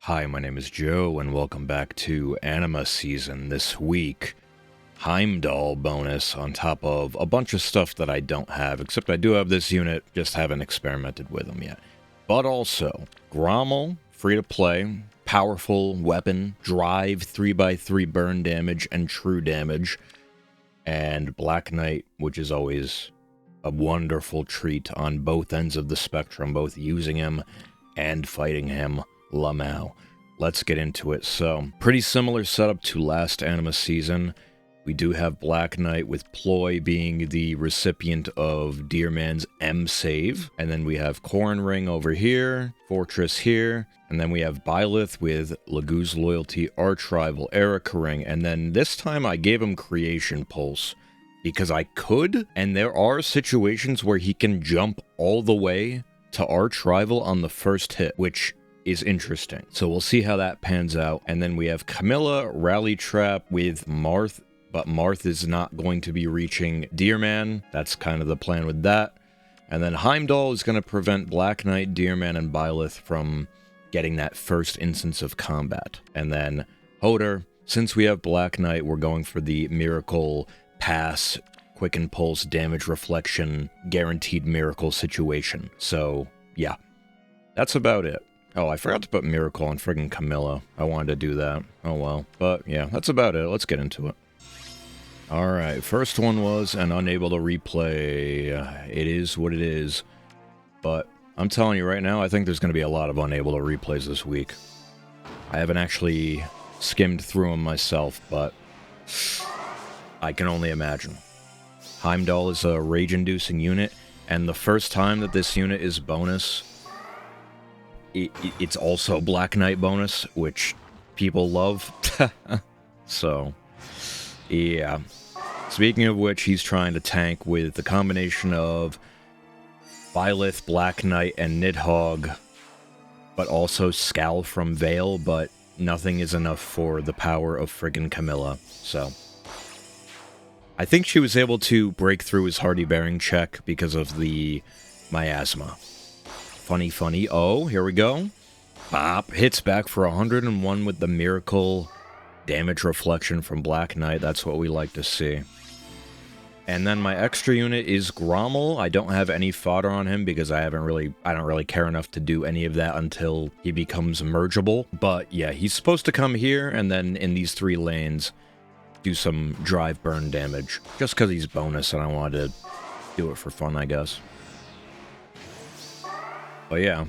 Hi, my name is Joe, and welcome back to Anima Season. This week, Heimdall bonus on top of a bunch of stuff that I don't have, except I do have this unit, just haven't experimented with them yet. But also, Grommel, free to play, powerful weapon, drive, 3x3 burn damage, and true damage, and Black Knight, which is always a wonderful treat on both ends of the spectrum, both using him and fighting him. Lamau. Let's get into it. So, pretty similar setup to last Anima season. We do have Black Knight with Ploy being the recipient of Deerman's M save. And then we have Corn Ring over here, Fortress here. And then we have Byleth with Lagoo's Loyalty, Archrival, Erica Ring. And then this time I gave him Creation Pulse because I could. And there are situations where he can jump all the way to Archrival on the first hit, which is interesting. So we'll see how that pans out. And then we have Camilla, Rally Trap with Marth, but Marth is not going to be reaching Deerman. That's kind of the plan with that. And then Heimdall is going to prevent Black Knight, Deerman, and Byleth from getting that first instance of combat. And then Hodr, since we have Black Knight, we're going for the Miracle Pass, Quicken Pulse, Damage Reflection, Guaranteed Miracle situation. So, yeah. That's about it. Oh, I forgot to put Miracle on friggin' Camilla. I wanted to do that. Oh well. But yeah, that's about it. Let's get into it. Alright, first one was an unable to replay. It is what it is. But I'm telling you right now, I think there's going to be a lot of unable to replays this week. I haven't actually skimmed through them myself, but I can only imagine. Heimdall is a rage-inducing unit, and the first time that this unit is bonus, it's also Black Knight bonus, which people love. So, yeah. Speaking of which, he's trying to tank with the combination of Byleth, Black Knight, and Nidhogg, but also Scowl from Vale, but nothing is enough for the power of friggin' Camilla, so. I think she was able to break through his Hardy Bearing check because of the miasma. Funny. Oh, here we go. Bop. Hits back for 101 with the Miracle Damage Reflection from Black Knight. That's what we like to see. And then my extra unit is Grommel. I don't have any fodder on him because I don't really care enough to do any of that until he becomes mergeable. But yeah, he's supposed to come here and then in these 3 lanes do some drive burn damage. Just because he's bonus and I wanted to do it for fun, I guess. But yeah,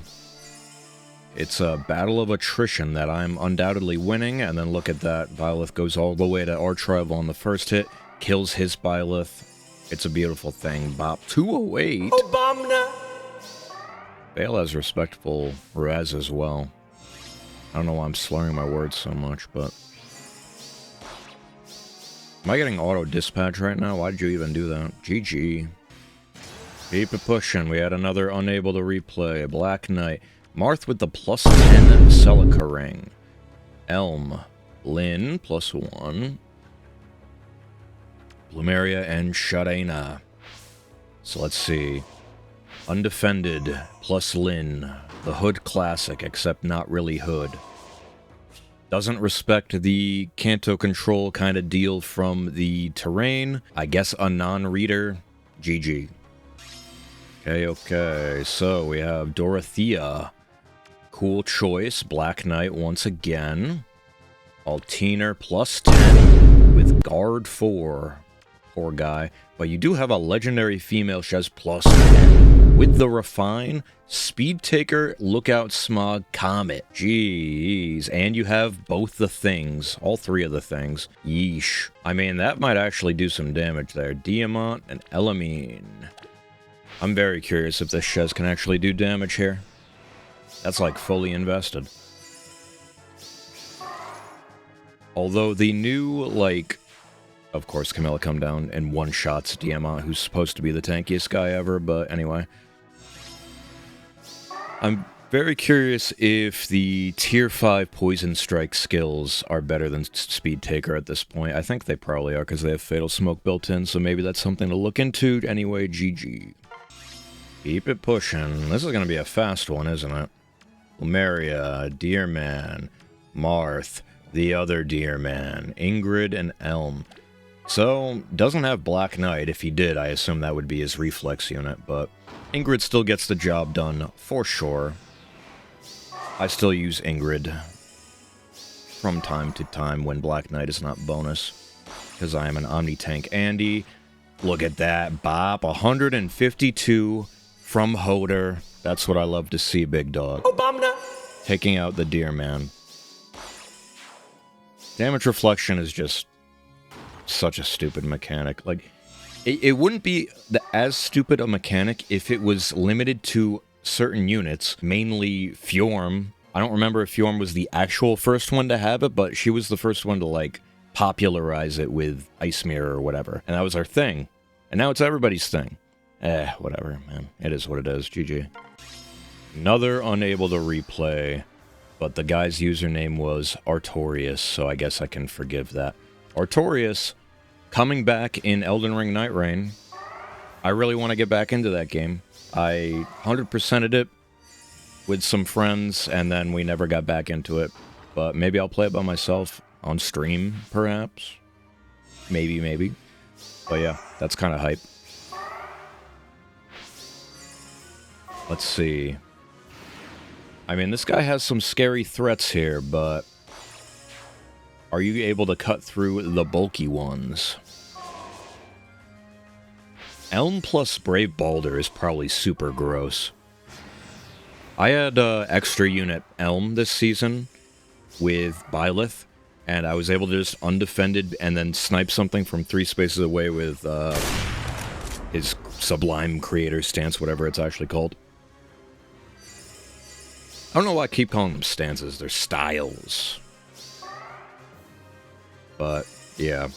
it's a battle of attrition that I'm undoubtedly winning, and then look at that, Byleth goes all the way to Archrival on the first hit, kills his Byleth. It's a beautiful thing. Bop. 208. Obama. Vale has respectable Raz as well. I don't know why I'm slurring my words so much, but... Am I getting auto-dispatch right now? Why did you even do that? GG. Keep it pushing. We had another unable to replay. Black Knight. Marth with the +10 Celica ring. Elm. Lynn, +1. Plumeria and Shadena. So let's see. Undefended, plus Lynn. The Hood classic, except not really Hood. Doesn't respect the Canto control kind of deal from the terrain. I guess a non-reader. GG. Okay, so we have Dorothea. Cool choice, Black Knight once again. Altiner +10 with Guard 4. Poor guy. But you do have a legendary female, she has +10. With the Refine, Speed Taker, Lookout Smog, Comet. Jeez. And you have both the things. All 3 of the things. Yeesh. I mean, that might actually do some damage there. Diamant and Elamine. I'm very curious if this Shez can actually do damage here. That's like fully invested. Although the new, like... Of course, Camilla come down and one-shots Diamant, who's supposed to be the tankiest guy ever, but anyway. I'm very curious if the Tier 5 Poison Strike skills are better than Speed Taker at this point. I think they probably are, because they have Fatal Smoke built in, so maybe that's something to look into. Anyway, GG. Keep it pushing. This is going to be a fast one, isn't it? Lumeria, Deerman, Marth, the other Deerman, Ingrid, and Elm. So, doesn't have Black Knight. If he did, I assume that would be his reflex unit, but Ingrid still gets the job done, for sure. I still use Ingrid from time to time when Black Knight is not bonus, because I am an Omni-Tank Andy. Look at that, bop, 152 from Hodr. That's what I love to see, big dog. Obama! Taking out the Deerman. Damage reflection is just such a stupid mechanic. Like, it wouldn't be as stupid a mechanic if it was limited to certain units, mainly Fjorm. I don't remember if Fjorm was the actual first one to have it, but she was the first one to, like, popularize it with Ice Mirror or whatever. And that was our thing. And now it's everybody's thing. Whatever, man. It is what it is. GG. Another unable to replay, but the guy's username was Artorias, so I guess I can forgive that. Artorias, coming back in Elden Ring Night Rain. I really want to get back into that game. I 100%ed it with some friends, and then we never got back into it. But maybe I'll play it by myself on stream, perhaps. Maybe. But yeah, that's kind of hype. Let's see. I mean, this guy has some scary threats here, but are you able to cut through the bulky ones? Elm plus Brave Balder is probably super gross. I had extra unit Elm this season with Byleth, and I was able to just undefended and then snipe something from 3 spaces away with his Sublime Creator Stance, whatever it's actually called. I don't know why I keep calling them stances, they're styles. But, yeah,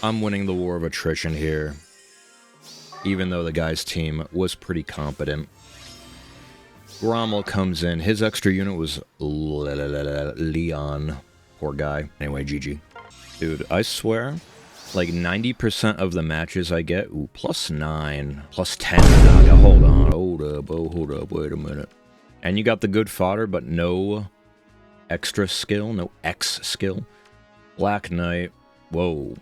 I'm winning the war of attrition here, even though the guy's team was pretty competent. Grommel comes in, his extra unit was Leon. Poor guy. Anyway, GG. Dude, I swear, like 90% of the matches I get, ooh, +9, +10, Naga, hold up, wait a minute. And you got the good fodder, but no extra skill, no X skill. Black Knight, whoa.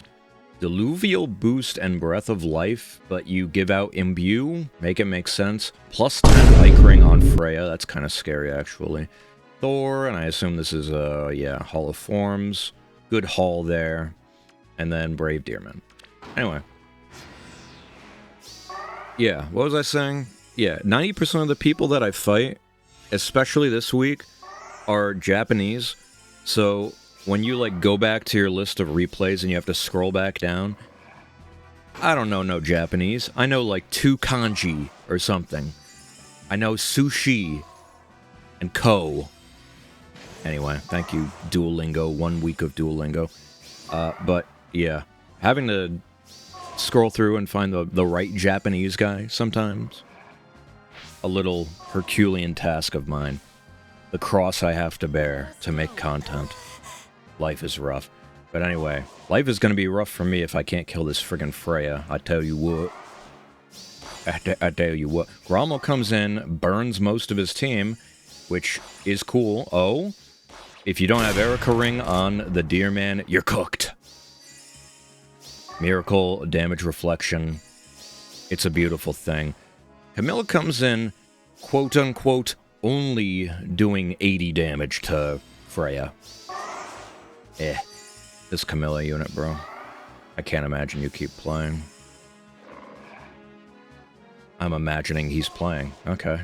Diluvial Boost and Breath of Life, but you give out Imbue, make it make sense. +10 Ike Ring on Freya, that's kind of scary actually. Thor, and I assume this is, yeah, Hall of Forms. Good haul there. And then Brave Deerman. Anyway. Yeah, what was I saying? Yeah, 90% of the people that I fight, especially this week, are Japanese. So when you, like, go back to your list of replays and you have to scroll back down, I don't know no Japanese. I know, like, 2 kanji or something. I know sushi and ko. Anyway, thank you, Duolingo. 1 week of Duolingo. But, yeah, having to scroll through and find the right Japanese guy sometimes. A little Herculean task of mine. The cross I have to bear to make content. Life is rough. But anyway, life is going to be rough for me if I can't kill this friggin' Freya. I tell you what. I tell you what. Grommel comes in, burns most of his team, which is cool. Oh, if you don't have Erica Ring on the Deerman, you're cooked. Miracle, damage reflection. It's a beautiful thing. Camilla comes in, quote-unquote, only doing 80 damage to Freya. This Camilla unit, bro. I can't imagine you keep playing. I'm imagining he's playing. Okay.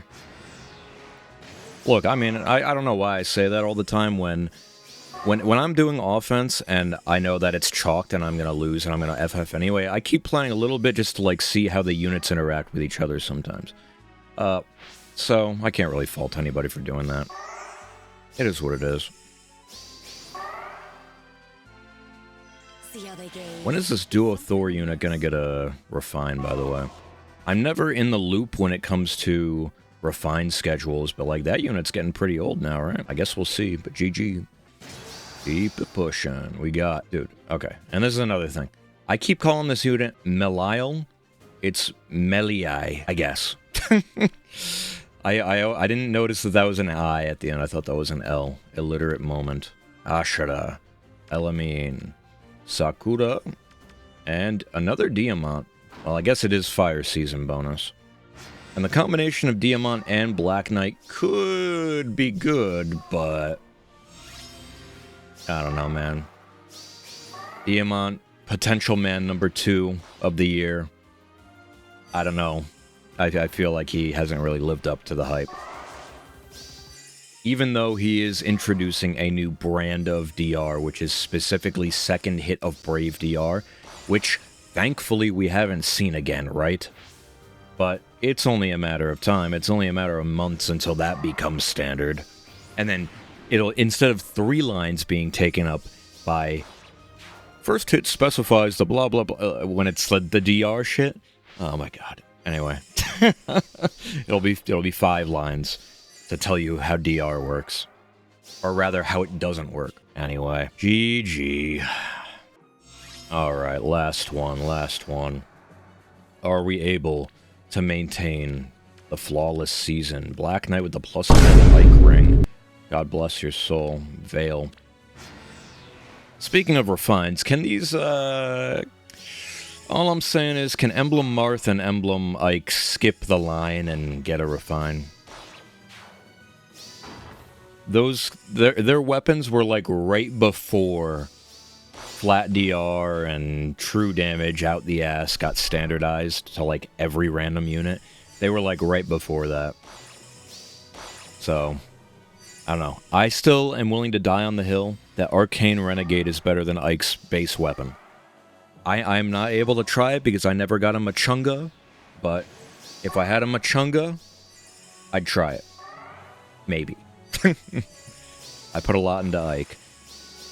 Look, I mean, I don't know why I say that all the time when I'm doing offense and I know that it's chalked and I'm going to lose and I'm going to FF anyway, I keep playing a little bit just to, like, see how the units interact with each other sometimes. So I can't really fault anybody for doing that. It is what it is. When is this Duo Thor unit gonna get refined, by the way? I'm never in the loop when it comes to refined schedules, but, like, that unit's getting pretty old now, right? I guess we'll see, but GG. Keep it pushing. We got... Dude, okay. And this is another thing. I keep calling this unit Melial. It's Melii, I guess. I didn't notice that that was an I at the end. I thought that was an L. Illiterate moment. Ashura. Elamine. Sakura. And another Diamant. Well, I guess it is Fire Season bonus. And the combination of Diamant and Black Knight could be good, but... I don't know, man. Diamant, potential man number 2 of the year. I don't know. I feel like he hasn't really lived up to the hype. Even though he is introducing a new brand of DR, which is specifically second hit of Brave DR, which thankfully we haven't seen again, right? But it's only a matter of time. It's only a matter of months until that becomes standard. And then it'll, instead of 3 lines being taken up by first hit specifies the blah blah blah, when it's the DR shit. Oh my god. Anyway. it'll be 5 lines to tell you how DR works. Or rather, how it doesn't work. Anyway. GG. Alright, last one. Are we able to maintain the flawless season? Black Knight with the +10 Ike ring. God bless your soul. Veil. Speaking of refines, can these, all I'm saying is, can Emblem Marth and Emblem Ike skip the line and get a refine? Their weapons were like right before flat DR and true damage out the ass got standardized to like every random unit. They were like right before that. So, I don't know. I still am willing to die on the hill that Arcane Renegade is better than Ike's base weapon. I'm not able to try it because I never got a Machunga, but if I had a Machunga, I'd try it. Maybe. I put a lot into Ike.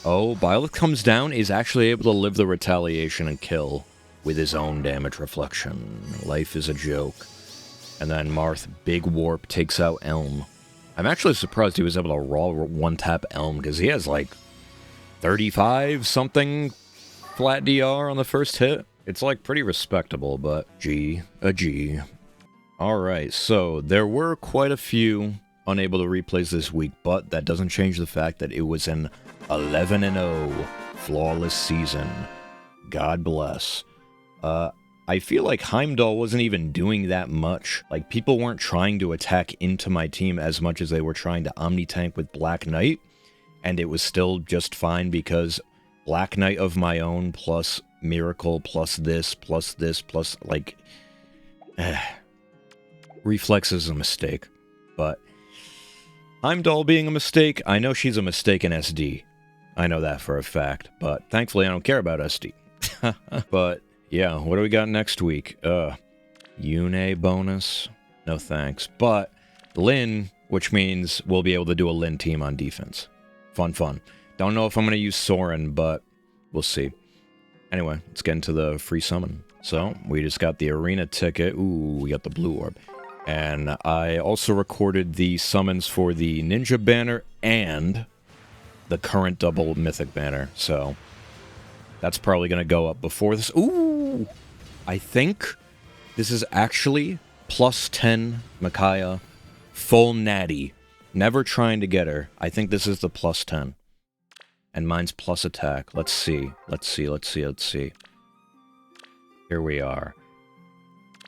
Oh, Byleth comes down, is actually able to live the retaliation and kill with his own damage reflection. Life is a joke. And then Marth, big warp, takes out Elm. I'm actually surprised he was able to raw one-tap Elm, because he has like 35-something flat DR on the first hit. It's like pretty respectable, but G. Alright, so there were quite a few unable to replays this week, but that doesn't change the fact that it was an 11-0 flawless season. God bless. I feel like Heimdall wasn't even doing that much. Like, people weren't trying to attack into my team as much as they were trying to omni-tank with Black Knight, and it was still just fine because Black Knight of my own plus Miracle plus this, like... Reflex is a mistake, but... Heimdall being a mistake, I know she's a mistake in SD. I know that for a fact, but thankfully I don't care about SD. But, yeah, what do we got next week? Yune bonus? No thanks. But, Lin, which means we'll be able to do a Lin team on defense. Fun. Don't know if I'm going to use Soren, but we'll see. Anyway, let's get into the free summon. So, we just got the arena ticket. Ooh, we got the blue orb. And I also recorded the summons for the Ninja banner and the current double mythic banner. So, that's probably going to go up before this. Ooh! I think this is actually +10 Micaiah, full natty. Never trying to get her. I think this is the +10. And mine's plus attack. Let's see. Here we are.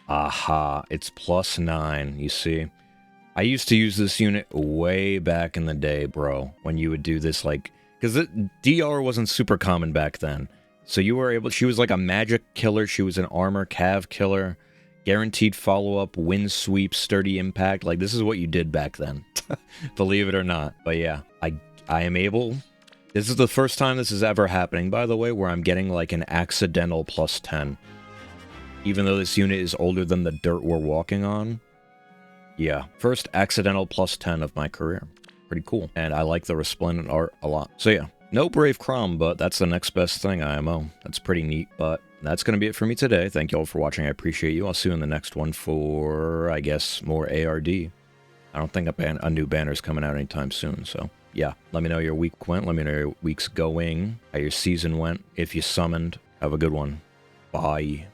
Aha, it's +9, you see? I used to use this unit way back in the day, bro. When you would do this, like... Because DR wasn't super common back then. So you were able... She was like a magic killer. She was an armor cav killer. Guaranteed follow-up, wind sweep, sturdy impact. Like, this is what you did back then. Believe it or not. But yeah, I am able... This is the first time this is ever happening, by the way, where I'm getting like an accidental +10. Even though this unit is older than the dirt we're walking on. Yeah, first accidental +10 of my career. Pretty cool. And I like the resplendent art a lot. So yeah, no Brave Crom, but that's the next best thing, IMO. That's pretty neat, but that's going to be it for me today. Thank you all for watching. I appreciate you. I'll see you in the next one for, I guess, more ARD. I don't think a new banner's coming out anytime soon, so... Yeah, let me know your week went. Let me know your week's going. How your season went. If you summoned. Have a good one. Bye.